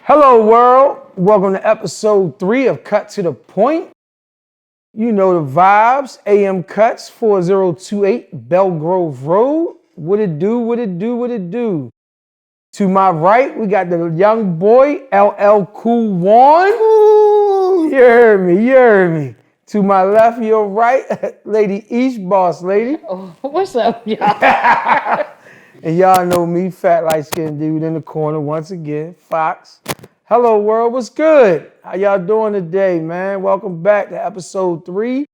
Hello, world. Welcome to episode 3 of Cut to the Point. You know the vibes. AM Cuts 4028 Belgrove Road. What it do, what it do, what it do. To my right, we got the young boy, LL Cool Juwan. You heard me, you heard me. To my left, your right, Lady East Boss Lady. Oh, what's up, y'all? And y'all know me, fat light-skinned dude in the corner once again, Fox. Hello, world. What's good? How y'all doing today, man? Welcome back to episode 3.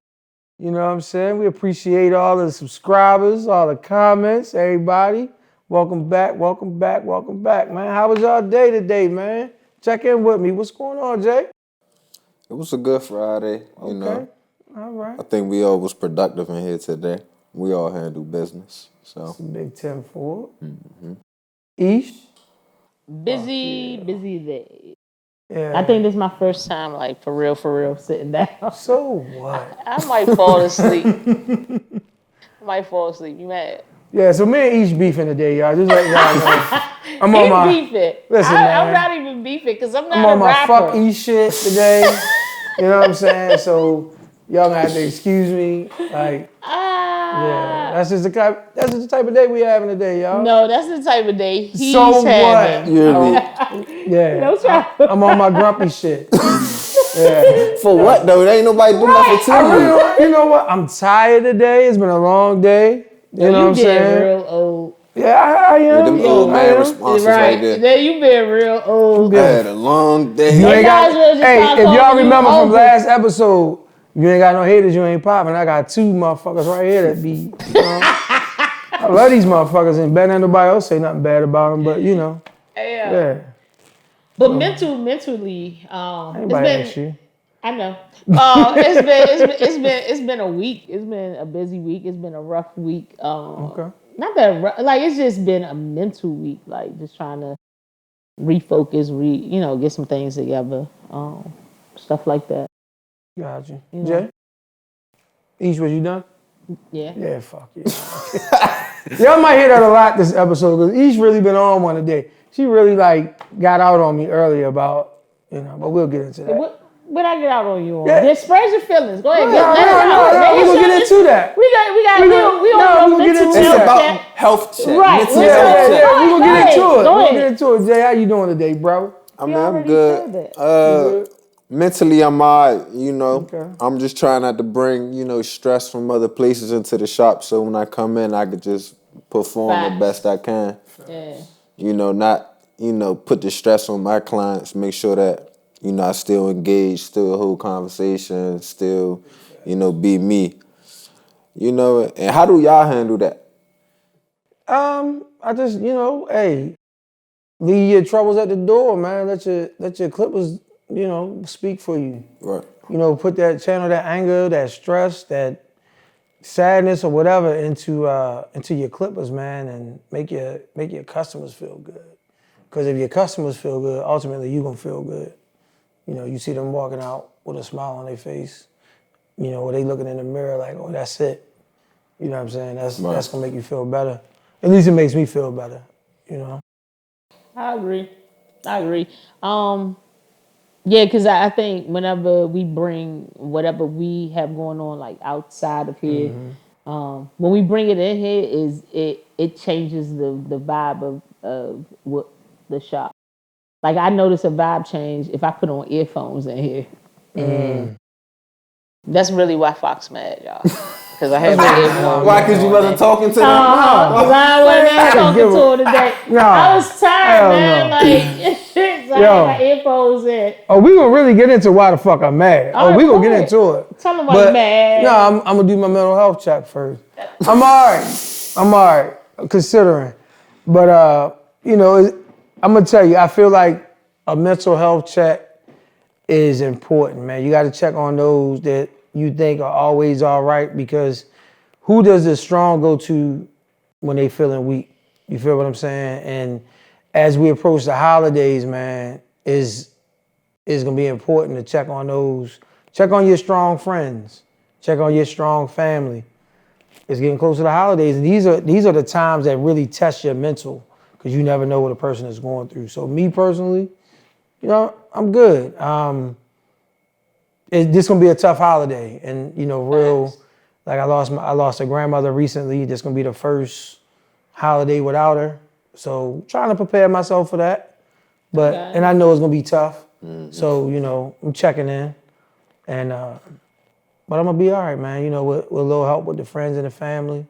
You know what I'm saying? We appreciate all the subscribers, all the comments, everybody. Welcome back, welcome back, welcome back, man. How was y'all day today, man? Check in with me. What's going on, Jay? It was a good Friday, you know. All right. I think we all was productive in here today. We all handled business, so. It's a big 10 for it. Mm-hmm. Ish? Busy day. Yeah. I think this is my first time, like, for real, sitting down. So what? I might fall asleep. You mad? Yeah, so me and Ish beefing today, y'all. Just like y'all know. I'm on my beefing. Listen, man. I'm not even beefing because I'm not I'm on a my rapper. fuck Ish shit today. You know what I'm saying? So y'all gonna have to excuse me. Like, yeah, that's just the type of day we having today, y'all. No, that's the type of day he's So having. what? Yeah, No try. I'm on my grumpy shit. Yeah. For what though? There ain't nobody do nothing to you. You know what? I'm tired today. It's been a long day. You know what I'm saying? Real old. Yeah, I am. Them old man responses right there. Then you been real old. I had a long day. You ain't got, hey, if y'all remember from last episode, you ain't got no haters, you ain't popping. I got 2 motherfuckers right here that be, you know. I love these motherfuckers and better than nobody else say nothing bad about them, but you know. Yeah. But mentally, Anybody ask you? I know. It's been a week. It's been a busy week. It's been a rough week. Okay. Not that rough, like it's just been a mental week. Like just trying to refocus, get some things together, stuff like that. Got you. You know? Jay? Ish, was you done? Yeah. Yeah, fuck yeah. Y'all might hear that a lot this episode because Ish really been on one today. She really got out on me earlier about, but we'll get into that. What I get out on you on? Yeah. Just express your feelings. Go ahead. No, we're going to get into that. We don't get into It's about health check. Right. Yeah, we're going to get into it. We're going to get into it. Jay, how you doing today, bro? I mean, I'm good. Mentally, I'm all right, Okay. I'm just trying not to bring, stress from other places into the shop so when I come in, I could just perform the best I can. Yeah. Not, put the stress on my clients, make sure that, I still engage, still hold conversations, still, be me. And how do y'all handle that? I just, hey, leave your troubles at the door, man. Let your clippers, speak for you. Right. Put that channel, that anger, that stress, that sadness or whatever into your clippers, man, and make your customers feel good. Because if your customers feel good, ultimately you gonna feel good. You see them walking out with a smile on their face, or they looking in the mirror like, oh, that's it. You know what I'm saying? That's gonna make you feel better. At least it makes me feel better, I agree. Yeah, because I think whenever we bring whatever we have going on like outside of here, when we bring it in here, it changes the vibe of what the shop. Like I notice a vibe change if I put on earphones in here, and that's really why Fox mad, y'all. Because I have my earphones. Why? Because you wasn't talking to them? Because I wasn't talking to her today. No. I was tired, man. No. Like, so I had my earphones in. Oh, we gonna really get into why the fuck I'm mad. We gonna get into it. Tell them why you're mad. No, I'm gonna do my mental health check first. I'm all right, considering. But, I'm gonna tell you, I feel like a mental health check is important, man. You gotta check on those that you think are always all right, because who does the strong go to when they feeling weak? You feel what I'm saying? And as we approach the holidays, man, is gonna be important to check on those. Check on your strong friends. Check on your strong family. It's getting close to the holidays, and these are the times that really test your mental, because you never know what a person is going through. So me personally, you know, I'm good. This gonna be a tough holiday, and you know, like I lost a grandmother recently. This gonna be the first holiday without her, so trying to prepare myself for that. But and I know it's gonna be tough, so you know, I'm checking in, and but I'm gonna be all right, man. You know, with a little help with the friends and the family.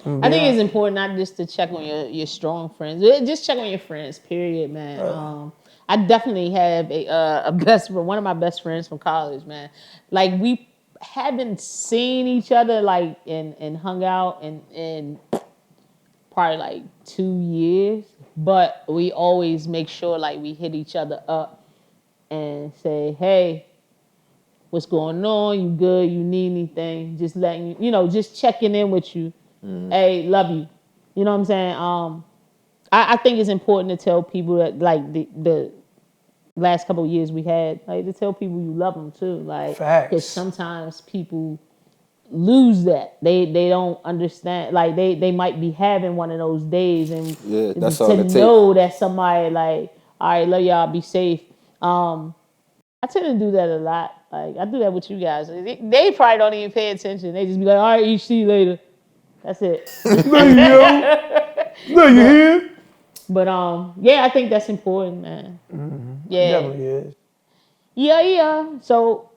I think it's important not just to check on your strong friends, just check on your friends. Period, man. I definitely have one of my best friends from college, man. Like we haven't seen each other like and hung out in probably like 2 years, but we always make sure like we hit each other up and say, hey, what's going on? You good? You need anything? Just letting you know, just checking in with you. Hey, love you. You know what I'm saying? I think it's important to tell people that like the last couple of years we had, like to tell people you love them too. Like, because sometimes people lose that. They don't understand. Like they might be having one of those days, and that's all to know that somebody like, all right, love y'all, be safe. I tend to do that a lot. Like I do that with you guys. They probably don't even pay attention. They just be like, all right, see you later. That's it. There you here. But yeah, I think that's important, man. Mm-hmm. Yeah, it definitely is. Yeah. So,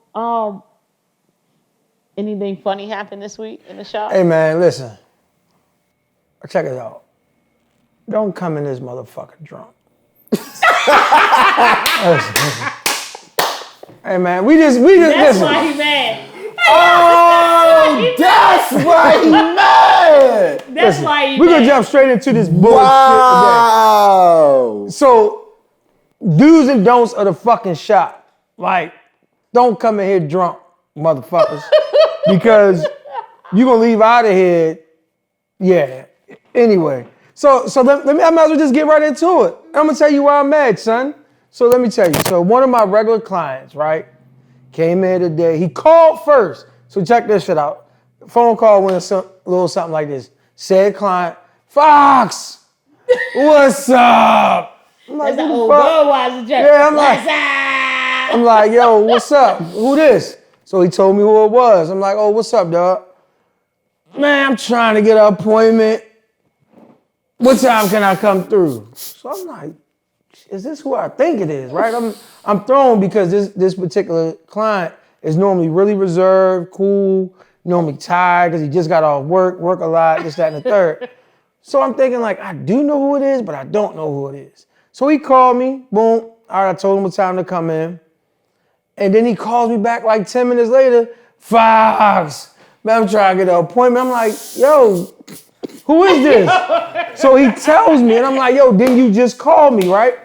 anything funny happened this week in the shop? Hey, man, listen. Check it out. Don't come in this motherfucker drunk. Hey, man, we just. That's why he mad. Oh, that's why he mad. That's why he We're mad. gonna jump straight into this bullshit today. So, do's and don'ts of the fucking shop. Like, don't come in here drunk, motherfuckers, because you gonna leave out of here. Yeah. Anyway, so let me. I might as well just get right into it. I'm gonna tell you why I'm mad, son. So let me tell you. So one of my regular clients, right? Came in today. He called first. So check this shit out. Phone call went a little something like this. Said client, Fox, what's up? I'm like, that's an old Budweiser joke. Yeah, What's up? I'm like, yo, what's up? Who this? So he told me who it was. I'm like, oh, what's up, dog? Man, I'm trying to get an appointment. What time can I come through? So I'm like, is this who I think it is, right? I'm thrown because this particular client is normally really reserved, cool, normally tired because he just got off work a lot, this, that, and the third. So I'm thinking like, I do know who it is, but I don't know who it is. So he called me, boom. All right, I told him what time to come in. And then he calls me back like 10 minutes later, Fox, man, I'm trying to get an appointment. I'm like, yo, who is this? So he tells me, and I'm like, yo, didn't you just call me, right?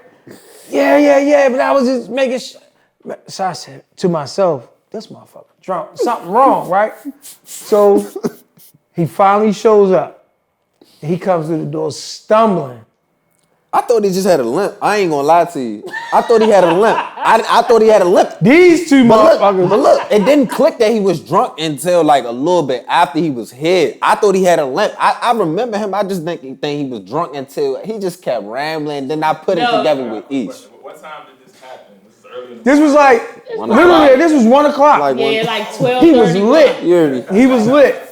Yeah, but I was just making sure. So I said to myself, this motherfucker drunk, something wrong, right? So he finally shows up. He comes through the door stumbling. I thought he just had a limp. I ain't gonna lie to you. I thought he had a limp. I thought he had a limp. These two motherfuckers. But look, it didn't click that he was drunk until like a little bit after he was hit. I thought he had a limp. I remember him. I just think he was drunk until he just kept rambling. Then I put it together with Ish. What time did this happen? This is early in the This was like, literally, this was 1 o'clock. Like 12. He was lit. He was lit.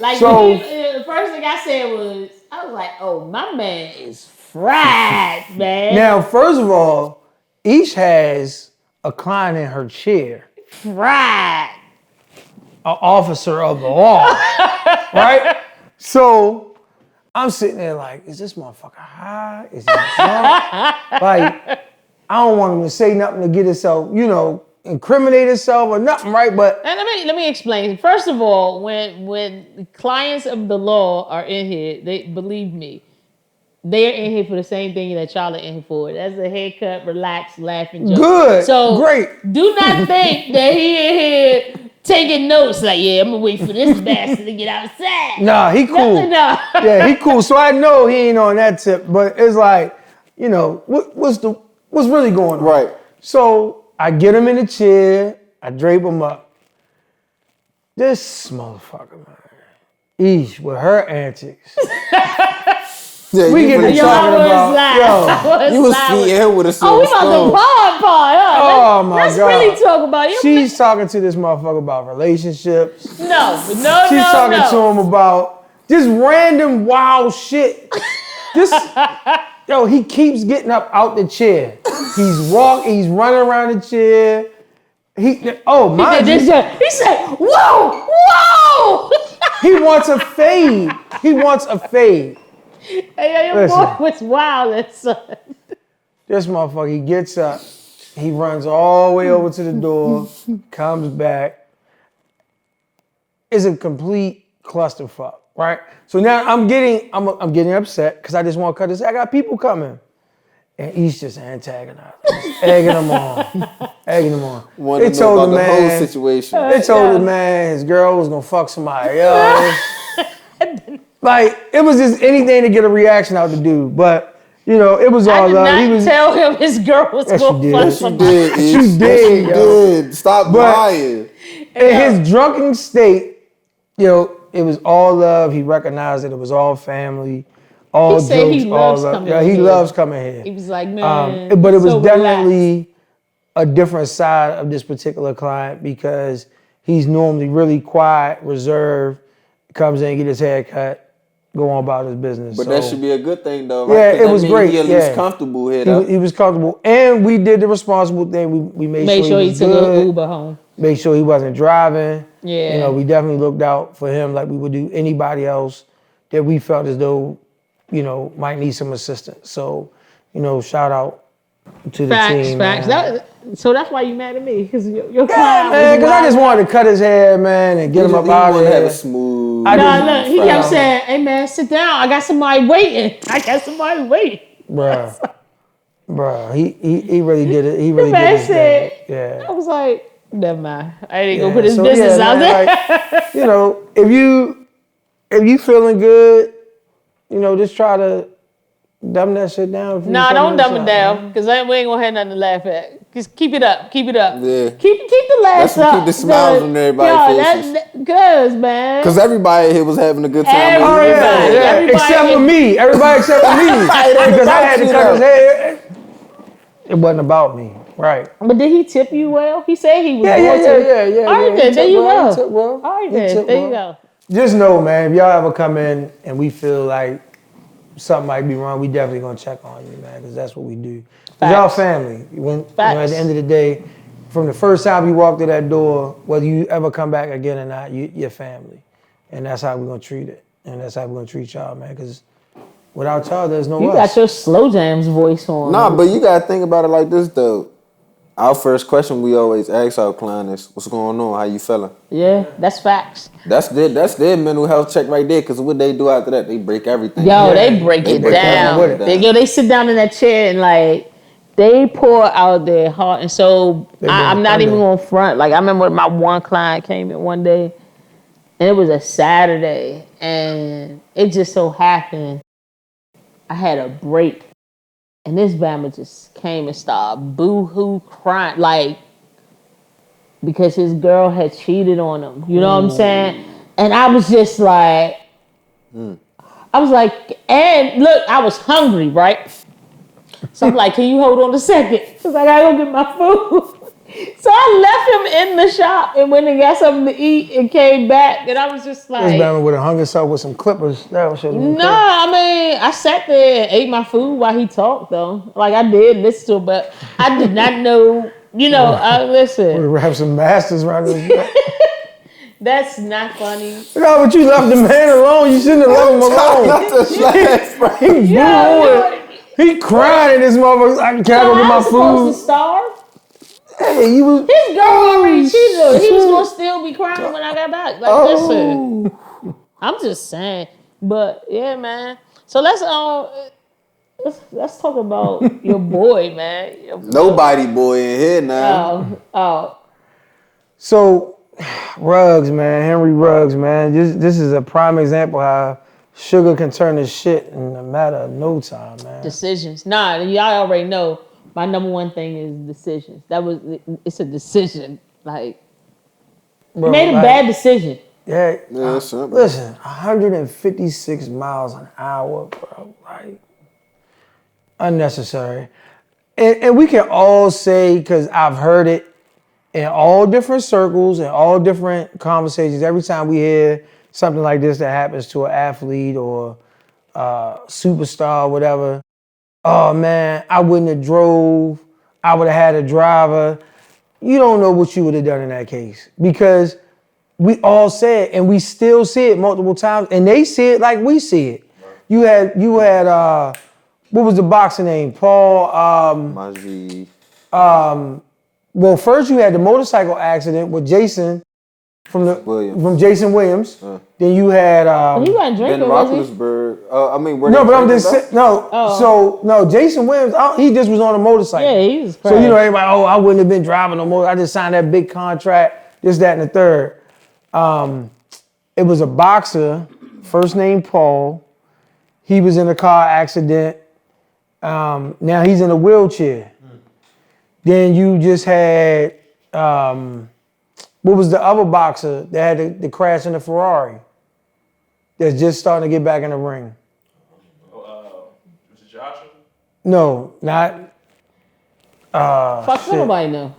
Like, so, the first thing I said was, I was like, oh, my man is fried, man. Now, first of all, Ish has a client in her chair. Fried. An officer of the law. Right? So, I'm sitting there like, is this motherfucker high? Is he drunk? Like, I don't want him to say nothing to get himself, incriminate himself or nothing, right? But and let me explain. First of all, when clients of the law are in here, they believe me, they're in here for the same thing that y'all are in here for. That's a haircut, relax, laughing joke. Good. So great. Do not think that he in here taking notes like, yeah, I'm gonna wait for this bastard to get outside. Nah, he cool. No. Yeah, he cool. So I know he ain't on that tip, but it's like, what's really going on? Right. So I get him in the chair, I drape him up. This motherfucker, man. Ish, with her antics. Yeah, we get to talking about, you was feeding him with a silver Oh, we about to pod. Oh my Let's God. really talk about it. She's talking to this motherfucker about relationships. No. She's talking to him about just random wild shit. He keeps getting up out the chair. He's running around the chair. He said, whoa. He wants a fade. Hey, your boy was wild, son. This motherfucker, he gets up, he runs all the way over to the door, comes back. It's a complete clusterfuck, right? So now I'm getting upset because I just want to cut this. I got people coming. And he's just antagonizing, egging him on. They told the whole situation. They told the man his girl was gonna fuck somebody else. Like, it was just anything to get a reaction out the dude. But, it was all love. I did not tell him his girl was gonna fuck somebody. She did. Stop lying. In his drunken state, it was all love. He recognized that it was all family. All he said jokes, he loves coming here. He loves coming here. He was like, man. But it was definitely a different side of this particular client because he's normally really quiet, reserved, comes in, get his hair cut, go on about his business. But that should be a good thing, though. Right? Yeah, it was great. He was comfortable here. He was comfortable. And we did the responsible thing. We made sure he was took good. an Uber home. Made sure he wasn't driving. Yeah. We definitely looked out for him like we would do anybody else that we felt as though might need some assistance. So, shout out to the team. Facts. So that's why you mad at me, because your client. Man, because I just wanted to cut his hair, man, and get him up out of there. Have a smooth. Look, he kept saying, "Hey, man, sit down. I got somebody waiting." Bruh, he really did it. He really did it. Said, yeah. I was like, never mind. I ain't gonna put his business out there. Like, if you feeling good. Just try to dumb that shit down. Nah, don't dumb it down, because we ain't gonna have nothing to laugh at. Just keep it up. Yeah. Keep the laughs up. Keep the smiles on everybody's faces. Cause, man. Because everybody here was having a good time. Everybody. Except for me. Everybody except for me. Because I had to cut his hair. It wasn't about me. Right. But did he tip you well? He said he was Yeah. All right, then. There you go. He took well. All right, then. There you go. Just know, man, if y'all ever come in and we feel like something might be wrong, we definitely gonna check on you, man, because that's what we do. Y'all family. At the end of the day, from the first time you walk through that door, whether you ever come back again or not, you're family. And that's how we're gonna treat it. And that's how we're gonna treat y'all, man, because without y'all, there's no us. You got your slow jams voice on. Nah, but you gotta think about it like this, though. Our first question we always ask our clients, what's going on? How you feeling? Yeah, that's facts. That's their mental health check right there, because what they do after that, they break everything. They break it down. They sit down in that chair and like, they pour out their heart and soul. I'm not even going to front. Like, I remember my one client came in one day, and it was a Saturday, and it just so happened I had a break. And this bama just came and started boo-hoo crying, like, because his girl had cheated on him. You know what I'm saying? And I was just like, and look, I was hungry, right? So I'm like, can you hold on a second? Because I gotta go get my food. So I left him in the shop and went and got something to eat and came back. And I was just like... This man would have hung himself with some clippers. That was I sat there and ate my food while he talked, though. Like, I did listen to him, but I did not know, listen. Would have wrapped some masters around his neck. That's not funny. No, but you left the man alone. You shouldn't have left him alone. He crying in this motherfucker. I can't go get my food. Supposed to starve? Hey, you was... His girl already cheated on him. He was going to still be crying when I got back. Like, listen. I'm just saying. But, yeah, man. So let's talk about your boy, man. Nobody boy in here now. Oh. So, Ruggs, man. Henry Ruggs, man. This is a prime example how sugar can turn to shit in a matter of no time, man. Decisions. Nah, y'all already know. My number one thing is decisions. It's a decision. Like, you made a bad decision. Yeah, simple. listen, 156 miles an hour, bro. Like, unnecessary. And we can all say, because I've heard it in all different circles and all different conversations, every time we hear something like this that happens to an athlete or superstar or whatever, oh man, I wouldn't have drove, I would have had a driver. You don't know what you would have done in that case, because we all say it and we still see it multiple times, and they see it like we see it. You had what was the boxer name? Paul Maji. Well, first you had the motorcycle accident with Jason from Jason Williams. Then you had he wasn't drinking, Ben was he? Roethlisberger. No, but I'm just saying, no, Jason Williams, he just was on a motorcycle. Yeah, he was So, everybody, I wouldn't have been driving no more. I just signed that big contract, this, that, and the third. It was a boxer, first name Paul. He was in a car accident. Now he's in a wheelchair. Then you just had, what was the other boxer that had the crash in the Ferrari? That's just starting to get back in the ring. Was it Joshua? No, not. Fuck, nobody know.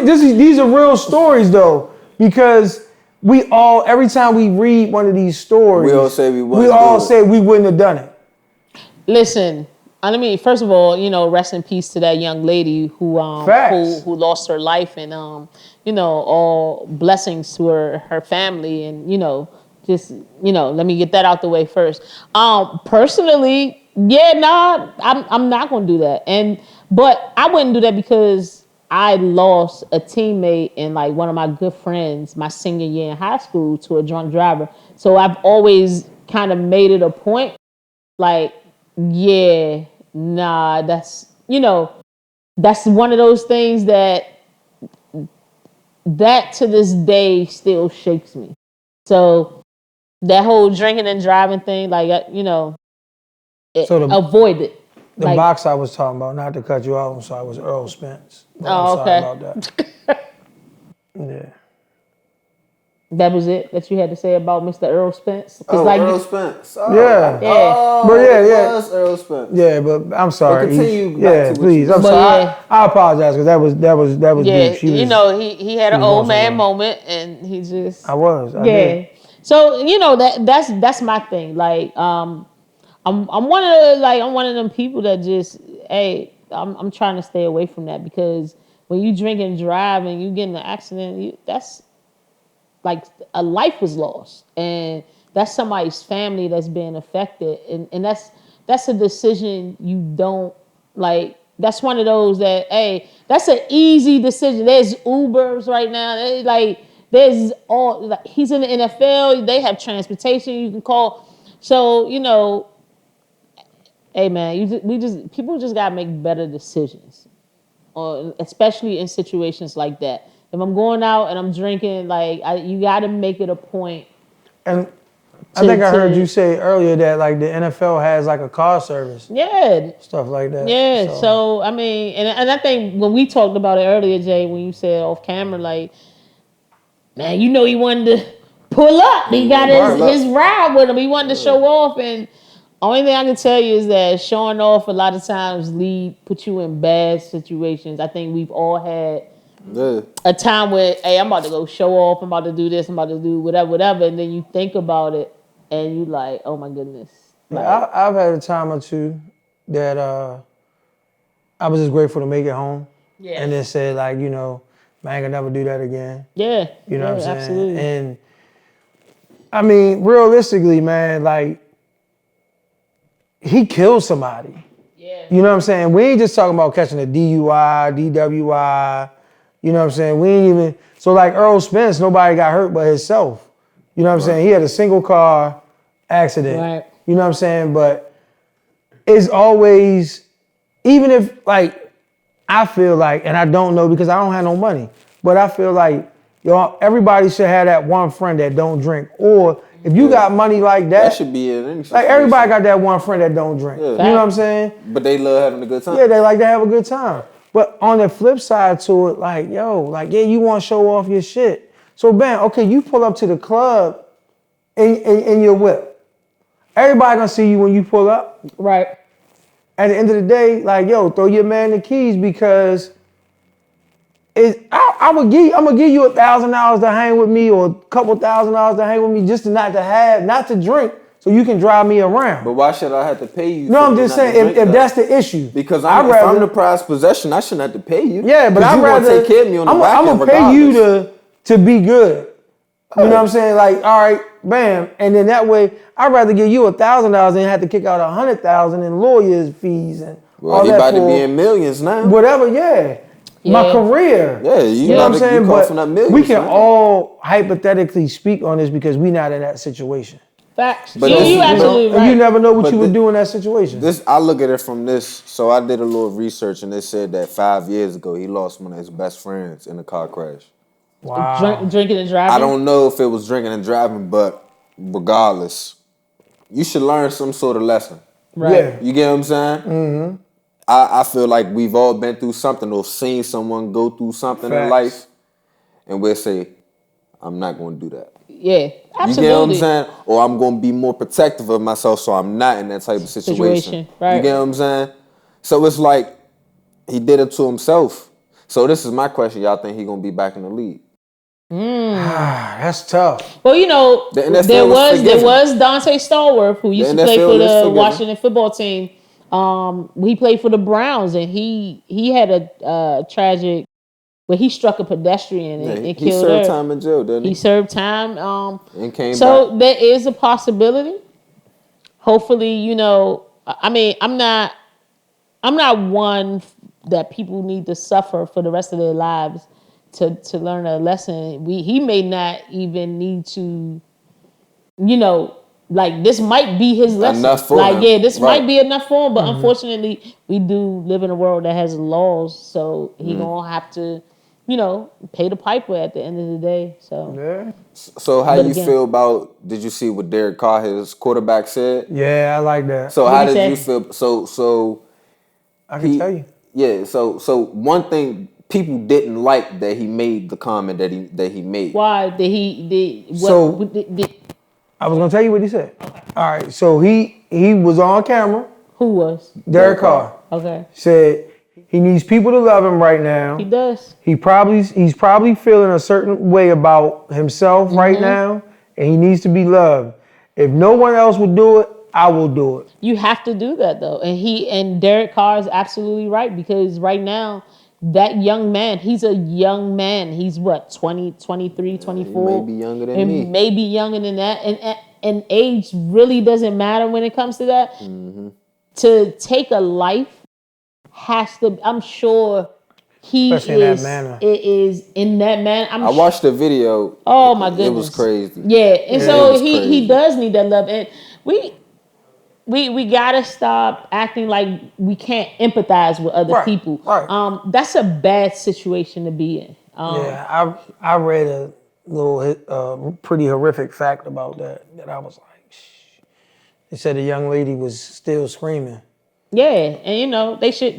These are real stories though, because every time we read one of these stories, we all say we wouldn't have done it. Listen, first of all, rest in peace to that young lady who lost her life, and all blessings to her family, and let me get that out the way first. Personally, I'm not gonna do that, but I wouldn't do that because I lost a teammate and like one of my good friends my senior year in high school to a drunk driver. So I've always kind of made it a point, like, that's one of those things that to this day still shakes me. So that whole drinking and driving thing, like, avoid it. The box I was talking about, not to cut you off, I'm sorry, was Earl Spence. I'm sorry about that. Yeah. That was it that you had to say about Mr. Earl Spence? Earl Spence. Oh. Yeah. Oh, it was Earl Spence. Yeah, but I'm sorry. But continue. Please. I'm sorry. I apologize because that was deep. He had an old man moment, and he just. I did. So that's my thing. Like, I'm one of them people that just, hey, I'm trying to stay away from that, because when you drink and drive and you get in an accident, that's like a life was lost, and that's somebody's family that's being affected, and that's a decision you don't like. That's one of those that, hey, that's an easy decision. There's Ubers right now. There's all, like, he's in the NFL. They have transportation you can call. So hey man, people just gotta make better decisions, especially in situations like that. If I'm going out and I'm drinking, you gotta make it a point. And I think I heard you say earlier that like the NFL has like a car service. Yeah. Stuff like that. Yeah. So I mean, and I think when we talked about it earlier, Jay, when you said off camera, like, man, he wanted to pull up. He got his ride with him. He wanted to show off, and only thing I can tell you is that showing off a lot of times put you in bad situations. I think we've all had a time where, hey, I'm about to go show off, I'm about to do this, I'm about to do whatever, and then you think about it and you like, oh my goodness. I've had a time or two that I was just grateful to make it home. Yeah. And then said, like, man, I ain't gonna never do that again. Yeah. You know what I'm saying? Absolutely. And I mean, realistically, man, like, he killed somebody. Yeah. You know what I'm saying? We ain't just talking about catching a DUI, DWI. You know what I'm saying? We ain't even, so like Earl Spence, nobody got hurt but himself. You know what I'm saying? He had a single car accident. Right. You know what I'm saying? But it's always, even if, like, I feel like, and I don't know because I don't have no money, but I feel like, everybody should have that one friend that don't drink. Or if you got money like that should be in any situation. Like, everybody got that one friend that don't drink. Yeah. You know what I'm saying? But they love having a good time. Yeah, they like to have a good time. But on the flip side to it, like, you want to show off your shit. So, bam, okay, you pull up to the club in your whip. Everybody gonna see you when you pull up. Right. At the end of the day, like, yo, throw your man the keys because I'm gonna give you $1,000 to hang with me or a couple $1,000 to hang with me just to not to drink, so you can drive me around. But why should I have to pay you? No, I'm just saying if that's the issue. Because if I'm the prized possession, I shouldn't have to pay you. Yeah, but I'd rather take care of me on the back end. I'm gonna pay you to be good. You know what I'm saying? Like, all right, bam, and then that way, I'd rather give you $1,000 than have to kick out $100,000 in lawyers' fees and all that. Well, he about to be in millions now. Whatever, yeah. My career. Yeah, you know what I'm saying? But millions, we can all hypothetically speak on this because we're not in that situation. Facts. But you absolutely right. And you never know what you would do in that situation. I look at it from this. So I did a little research, and it said that 5 years ago he lost one of his best friends in a car crash. Wow. Drinking and driving? I don't know if it was drinking and driving, but regardless, you should learn some sort of lesson. Right. Yeah. You get what I'm saying? Mm-hmm. I feel like we've all been through something or seen someone go through something in life, and we'll say, I'm not going to do that. Yeah, absolutely. You get what I'm saying? Or I'm going to be more protective of myself so I'm not in that type of situation. Right. You get what I'm saying? So it's like he did it to himself. So this is my question. Y'all think he going to be back in the league? That's tough. Well, you know, The there NFL was Dante Stallworth, who used to play for the Washington football team. He played for the Browns, and he had a tragic where he struck a pedestrian and killed her. He served time in jail, didn't he? He served time. And came back. So there is a possibility. Hopefully, you know, I mean, I'm not one that people need to suffer for the rest of their lives to learn a lesson. He may not even need to, you know, like this might be his lesson. Enough for him. This might be enough for him. But unfortunately, we do live in a world that has laws, so he gonna have to, you know, pay the piper at the end of the day. So Yeah. So how you feel about? Did you see what Derek Carr, his quarterback, said? Yeah, I like that. So What how he did you said? feel? So I can tell you. Yeah. So one thing people didn't like that he made the comment that he made. why did he did? I was gonna tell you what he said. All right, so he was on camera. Who was? Derek Carr Okay. said he needs people to love him right now. He does. He's probably feeling a certain way about himself right now, and he needs to be loved. If no one else will do it, I will do it. You have to do that though, and Derek Carr is absolutely right, because right now that young man, he's a young man. He's what, 20, 23, 24? He may be younger than me. Maybe younger than that. And age really doesn't matter when it comes to that. To take a life has to, I'm sure he Especially in that manner. It is in that manner. I watched the video. Oh my goodness. It was crazy. Yeah. And Yeah, so it was he crazy. does need that love. And we gotta stop acting like we can't empathize with other people. Right. That's a bad situation to be in. Yeah, I read a little pretty horrific fact about that I was like, shh. They said the young lady was still screaming. Yeah, and you know he should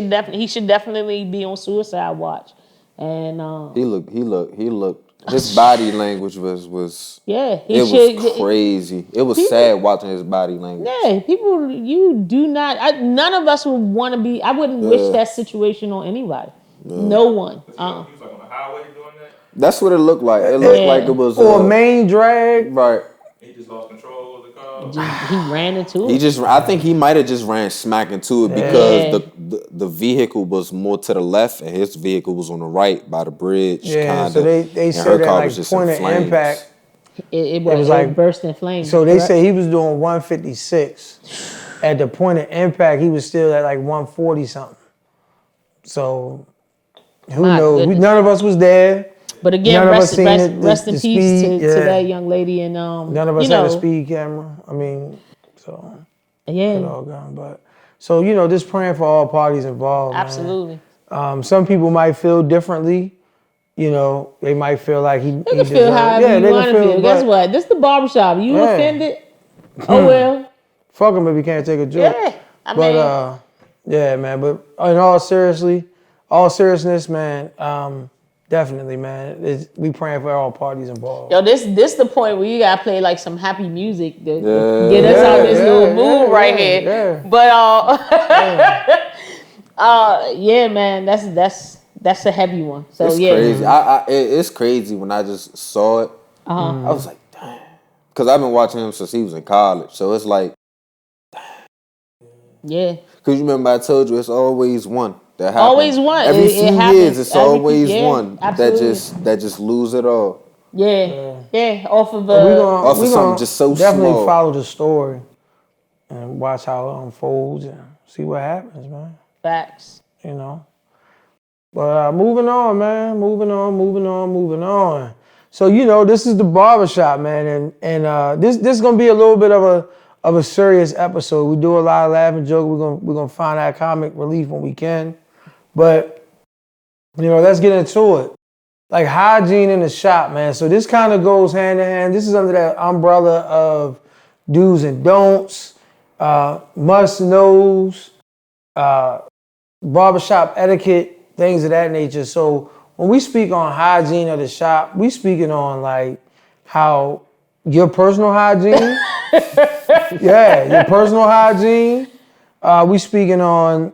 definitely be on suicide watch. And He looked. His body language was. Yeah, was crazy. It was sad watching his body language. Yeah, people, you do not. None of us would want to be. I wouldn't wish that situation on anybody. No one. He was like on the highway doing that. That's what it looked like. It looked like it was or a main drag. Right. He just lost control of the car. He ran into it. I think he might have just ran smack into it because the vehicle was more to the left and his vehicle was on the right by the bridge. Yeah, kinda, so they said that like point of impact. It was like burst in flames. So they say he was doing 156. At the point of impact, he was still at like 140 something. So who knows? None of us was there. But again, rest in peace speed, to that young lady. And none of us had a speed camera. I mean, so yeah, all gone. But so just praying for all parties involved. Absolutely. Man. Some people might feel differently. They might feel like he. They can feel however you want to feel. Guess what? This is the barbershop. You offended? Oh well. Fuck him if he can't take a joke. Yeah, I mean. Yeah, man. But in all seriousness, man. Definitely, man. We praying for all parties involved. Yo, this the point where you gotta play like some happy music to get us out this little mood right here. Yeah. But yeah, man, that's a heavy one. So It's yeah, crazy. It's crazy when I just saw it. I was like, damn, because I've been watching him since he was in college. So it's like, yeah. because you remember I told you it's always one that happens. Always one. Every It few happens. years, it's always one absolutely. that just lose it all. Yeah. Off of Off of something just so definitely small. follow the story and watch how it unfolds and see what happens, man. facts. You know. But moving on, man. Moving on. So this is the barbershop, man, and this is gonna be a little bit of a serious episode. We do a lot of laughing joke. We're gonna find that comic relief when we can, but let's get into it. Like hygiene in the shop, man. So this kind of goes hand in hand. This is under that umbrella of do's and don'ts, must knows, barbershop etiquette, things of that nature. So when we speak on hygiene of the shop, we speaking on like how your personal hygiene, your personal hygiene. We speaking on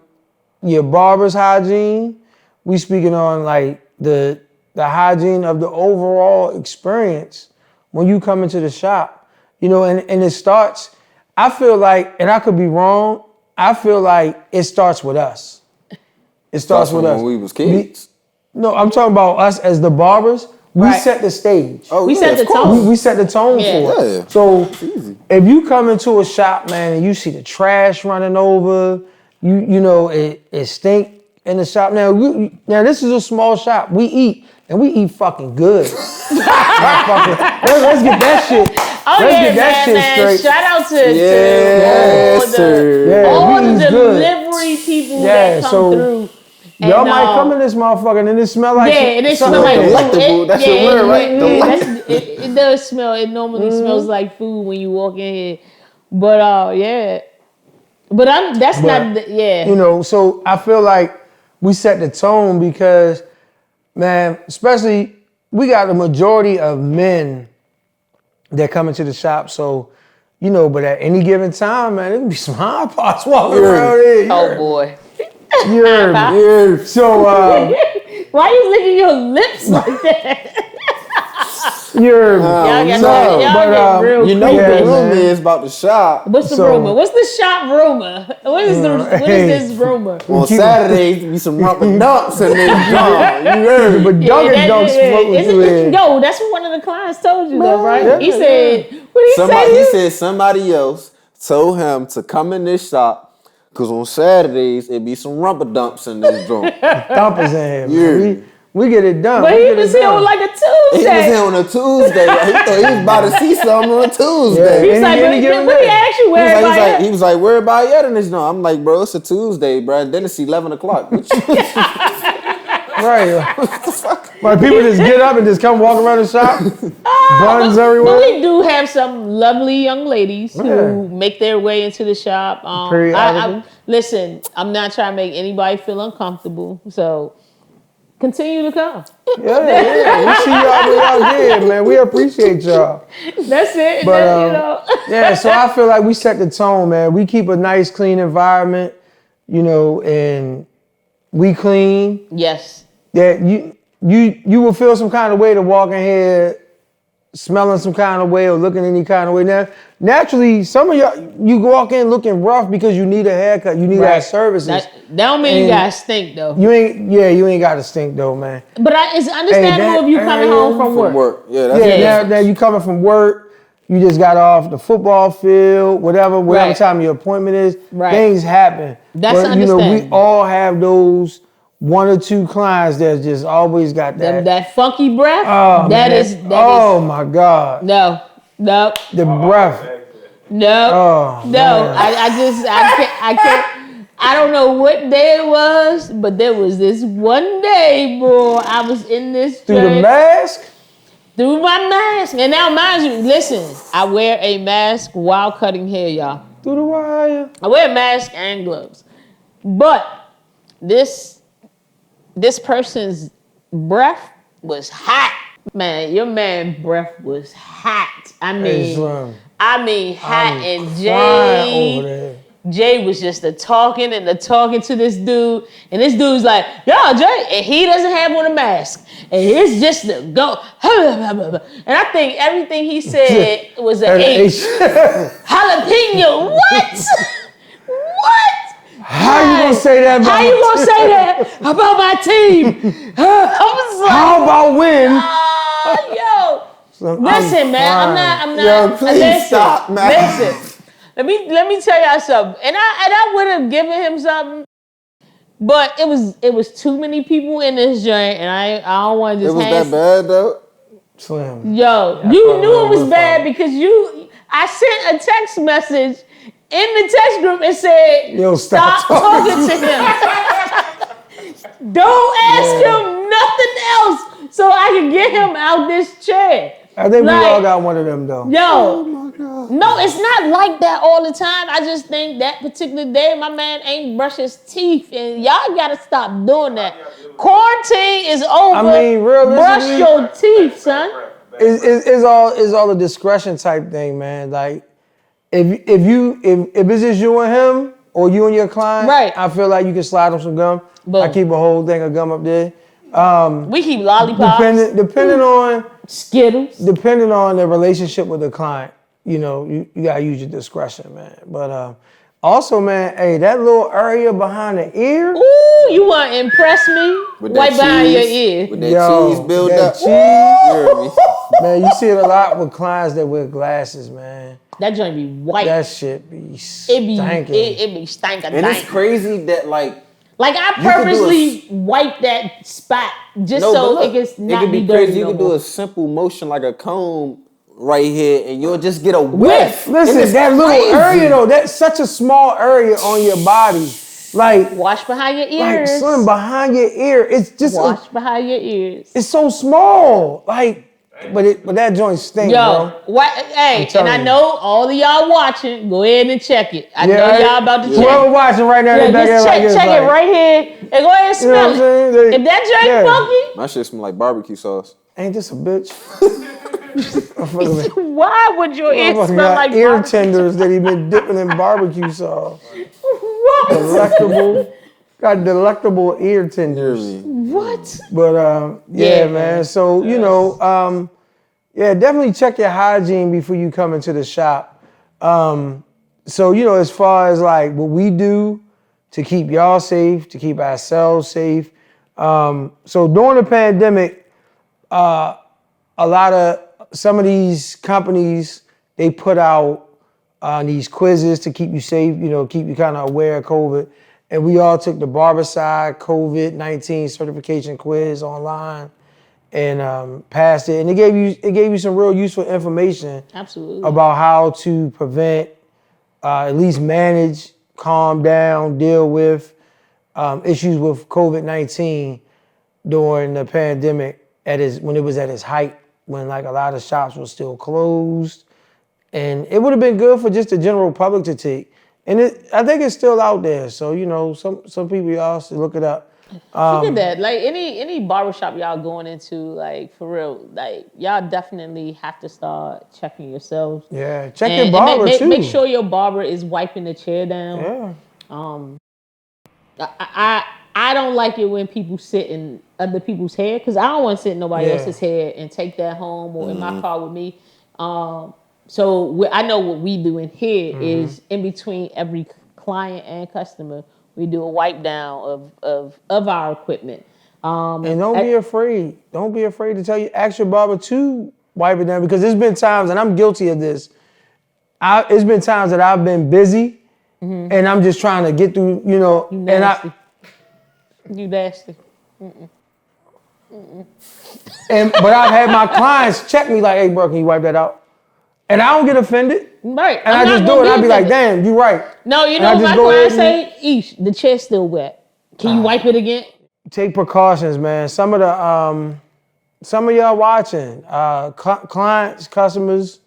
your barber's hygiene. We speaking on like the hygiene of the overall experience when you come into the shop. And it starts, I feel like, and I could be wrong, I feel like it starts with us. It starts with us. When we was kids. No, I'm talking about us as the barbers. We set the stage. Oh, We set the tone. We set the tone for it. Yeah. So if you come into a shop, man, and you see the trash running over, it stink in the shop. Now this is a small shop. We eat fucking good. Let's get that shit. Get that shit straight. Shout out to all the delivery people that come through. Y'all might come in this motherfucker and it smell like and it smell like delectable. That's your word, right? It does smell. It normally smells like food when you walk in here. But But So I feel like we set the tone because, man, especially we got a majority of men that come into the shop. So, but at any given time, man, there can be some hot pots walking around here. Oh boy. So why are you licking your lips like that? Y'all get real the rumor is about the shop. What's the rumor? What's the shop rumor? What is this rumor? On Saturdays, be some rumper dumps in this joint. You heard? But Dunkin' Dunks floating through here. Yo, that's what one of the clients told you, though, right? He said, what did he say? He said somebody else told him to come in this shop because on Saturdays, it be some rumper dumps in this joint. Dumpers in here, man. We get it done. But he was here on like a Tuesday. He was here on a Tuesday. He thought he was about to see something on a Tuesday. He was like, let me ask you where everybody at. He was like, where everybody at in this joint? I'm like, bro, it's a Tuesday, bro. Then it's 11 o'clock. Right. Like people just get up and just come walk around the shop. Buns everywhere. But we do have some lovely young ladies who make their way into the shop. Listen, I'm not trying to make anybody feel uncomfortable. So continue to come. Yeah. We see y'all where y'all did, man. We appreciate y'all. That's it. But, so I feel like we set the tone, man. We keep a nice, clean environment, and we clean. Yes. Yeah, you will feel some kind of way to walk in here smelling some kind of way or looking any kind of way. Now, naturally, some of y'all, you walk in looking rough because you need a haircut, you need our services. That don't mean you gotta stink though. You ain't gotta stink though, man. But it's understandable if you coming home from work. Now you coming from work, you just got off the football field, whatever time your appointment is. Right. Things happen. That's understandable. We all have those one or two clients that just always got that funky breath. Oh, that man. is my God. No. The breath. No. Oh, no. I can't. I don't know what day it was, but there was this one day, bro. I was in this through the mask. Through my mask, and now mind you, listen. I wear a mask while cutting hair, y'all. Through the wire. I wear a mask and gloves, but this person's breath was hot. Man, your man breath was hot. I mean hot. And Jay was just talking to this dude, and this dude's like, "Yo, Jay," and he doesn't have on a mask, and it's just the go. And I think everything he said was an H. Jalapeno. What? What? How you gonna say that about How you gonna say that about my team? I was like, how about when? Yo, listen, man. I'm not. Yo, please stop, man. Listen. Let me tell y'all something. And I would have given him something, but it was too many people in this joint, and I don't want to just. It was that bad though. Slim. Yo, you knew it was bad because I sent a text message in the text group and said, "Yo, stop talking to him. Don't ask him nothing else, so I can get him out this chair." I think we all got one of them though. Yo, oh my God. No, it's not like that all the time. I just think that particular day, my man ain't brushed his teeth, and y'all gotta stop doing that. Quarantine is over. I mean, realistically, brush your teeth, son. It's all a discretion type thing, man. Like, if it's just you and him or you and your client, right? I feel like you can slide him some gum. Boom. I keep a whole thing of gum up there. We keep lollipops. Depending on Skittles. Depending on the relationship with the client, you gotta use your discretion, man. But also, man, hey, that little area behind the ear. Ooh, you want to impress me? Right behind your ear. With that cheese build up. Cheese. You hear me? Man, you see it a lot with clients that wear glasses, man. That joint be white. That shit be stinking. It be stinking. And it's crazy that like I purposely wipe that spot just so it gets not it could be dirty. Crazy. You could do a simple motion like a comb right here, and you'll just get a whiff. Listen, that little area though, that's such a small area on your body. Like wash behind your ears. Like son, behind your ear, it's just wash behind your ears. It's so small, like. But that joint stinks, bro. Hey, and I know all of y'all watching. Go ahead and check it. I know y'all about to check. Whoever watching right now, just check it right here and go ahead and smell it. If that joint funky, my shit smell like barbecue sauce. Ain't this a bitch? Why would your ear smell like ear tenders that he been dipping in barbecue sauce? What? Got delectable ear tenders. What? But man. So definitely check your hygiene before you come into the shop. So as far as like what we do to keep y'all safe, to keep ourselves safe. So during the pandemic, some of these companies, they put out these quizzes to keep you safe, keep you kind of aware of COVID. And we all took the Barbicide COVID-19 certification quiz online and passed it. And it gave you some real useful information. Absolutely. About how to prevent, at least manage, calm down, deal with issues with COVID-19 during the pandemic when it was at its height, when like a lot of shops were still closed. And it would have been good for just the general public to take. And I think it's still out there. So, some people y'all should look it up. Look at that. Like any barbershop y'all going into, like for real, like y'all definitely have to start checking yourselves. Yeah, check your barber too. Make sure your barber is wiping the chair down. Yeah. I don't like it when people sit in other people's hair because I don't want to sit in nobody else's hair and take that home or in my car with me. So I know what we do in here is in between every client and customer, we do a wipe down of our equipment. And don't be afraid. Don't be afraid to ask your barber to wipe it down because there's been times, and I'm guilty of this. It's been times that I've been busy and I'm just trying to get through, You nasty. You nasty. But I've had my clients check me like, hey, bro, can you wipe that out? And I don't get offended. Right. And I just do it. I'll be like, damn, you right. No, my clients say, Ish, the chair's still wet. Can you wipe it again? Take precautions, man. Some of y'all watching, clients, customers,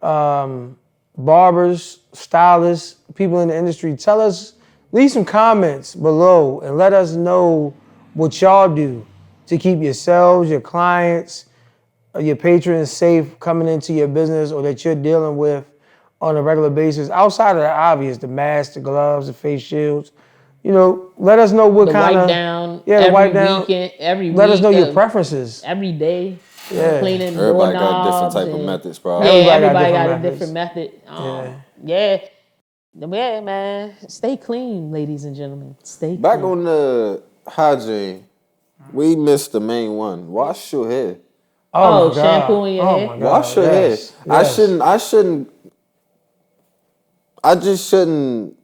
barbers, stylists, people in the industry, leave some comments below and let us know what y'all do to keep yourselves, your clients, your patrons safe coming into your business or that you're dealing with on a regular basis, outside of the obvious, the masks, the gloves, the face shields, let us know what kind of... wipe down the wipe down. weekend, every Let week. us know your preferences. Every day. Yeah. Cleaning Everybody got doorknobs. different type of methods, bro. Yeah, everybody got a methods. different method. Yeah, man. Stay clean, ladies and gentlemen. Stay Back clean. on the hygiene, we missed the main one. Wash your hair. Oh, my God. Shampoo in your hair. My God. Wash your hair. Yes. I just shouldn't,